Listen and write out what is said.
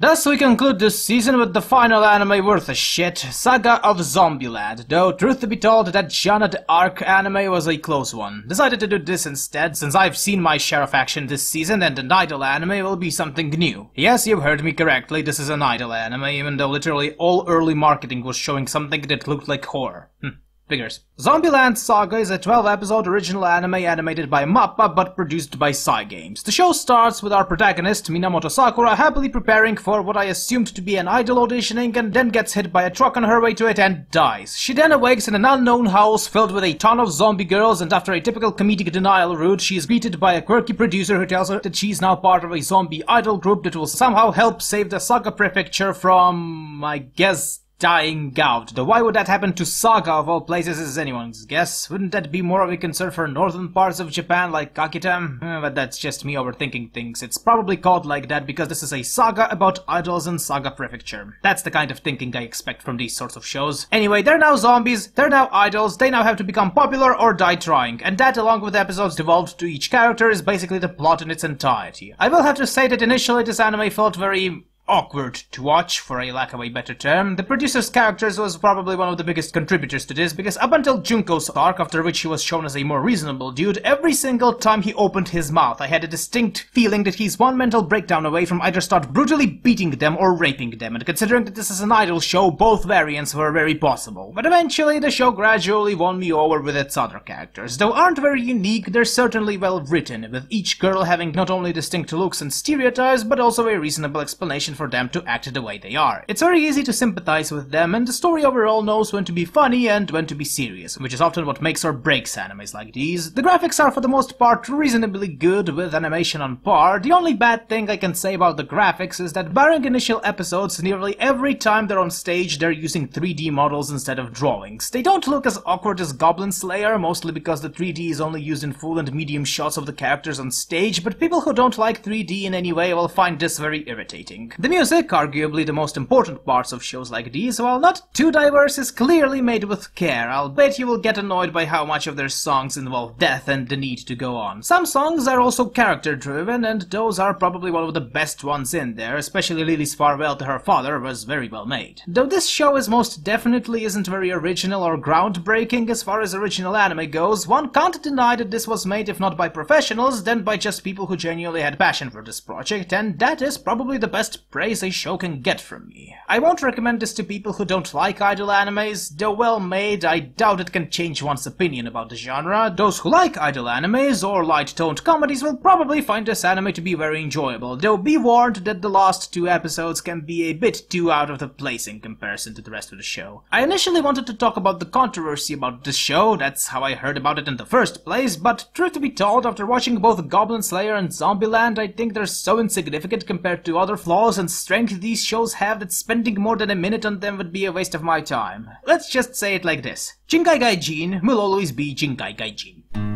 Thus we conclude this season with the final anime worth a shit, Saga of Zombieland, though truth to be told that Janet Arc anime was a close one. Decided to do this instead since I've seen my share of action this season and an idol anime will be something new. Yes, you've heard me correctly, this is an idol anime, even though literally all early marketing was showing something that looked like horror. Figures. Zombieland Saga is a 12-episode original anime animated by MAPPA but produced by Cygames. The show starts with our protagonist, Minamoto Sakura, happily preparing for what I assumed to be an idol auditioning and then gets hit by a truck on her way to it and dies. She then awakes in an unknown house filled with a ton of zombie girls, and after a typical comedic denial route, she is greeted by a quirky producer who tells her that she's now part of a zombie idol group that will somehow help save the Saga prefecture from, I guess, dying out. Though why would that happen to Saga of all places is anyone's guess. Wouldn't that be more of a concern for northern parts of Japan like Akita? But that's just me overthinking things. It's probably called like that because this is a saga about idols in Saga Prefecture. That's the kind of thinking I expect from these sorts of shows. Anyway, they're now zombies, they're now idols, they now have to become popular or die trying, and that along with episodes devolved to each character is basically the plot in its entirety. I will have to say that initially this anime felt very awkward to watch, for a lack of a better term. The producer's characters was probably one of the biggest contributors to this, because up until Junko's arc, after which he was shown as a more reasonable dude, every single time he opened his mouth, I had a distinct feeling that he's one mental breakdown away from either start brutally beating them or raping them, and considering that this is an idol show, both variants were very possible. But eventually, the show gradually won me over with its other characters. Though aren't very unique, they're certainly well written, with each girl having not only distinct looks and stereotypes, but also a reasonable explanation for them to act the way they are. It's very easy to sympathize with them, and the story overall knows when to be funny and when to be serious, which is often what makes or breaks animes like these. The graphics are for the most part reasonably good, with animation on par. The only bad thing I can say about the graphics is that barring initial episodes, nearly every time they're on stage they're using 3D models instead of drawings. They don't look as awkward as Goblin Slayer, mostly because the 3D is only used in full and medium shots of the characters on stage, but people who don't like 3D in any way will find this very irritating. The music, arguably the most important parts of shows like these, while not too diverse, is clearly made with care. I'll bet you will get annoyed by how much of their songs involve death and the need to go on. Some songs are also character-driven, and those are probably one of the best ones in there, especially Lily's farewell to her father was very well made. Though this show is most definitely isn't very original or groundbreaking as far as original anime goes, one can't deny that this was made if not by professionals, then by just people who genuinely had passion for this project, and that is probably the best praise a show can get from me. I won't recommend this to people who don't like idol animes. Though well made, I doubt it can change one's opinion about the genre. Those who like idol animes or light-toned comedies will probably find this anime to be very enjoyable, though be warned that the last 2 episodes can be a bit too out of the place in comparison to the rest of the show. I initially wanted to talk about the controversy about this show, that's how I heard about it in the first place, but truth to be told, after watching both Goblin Slayer and Zombieland, I think they're so insignificant compared to other flaws and strength these shows have that spending more than a minute on them would be a waste of my time. Let's just say it like this: Jinkai Gaijin will always be Jinkai Gaijin.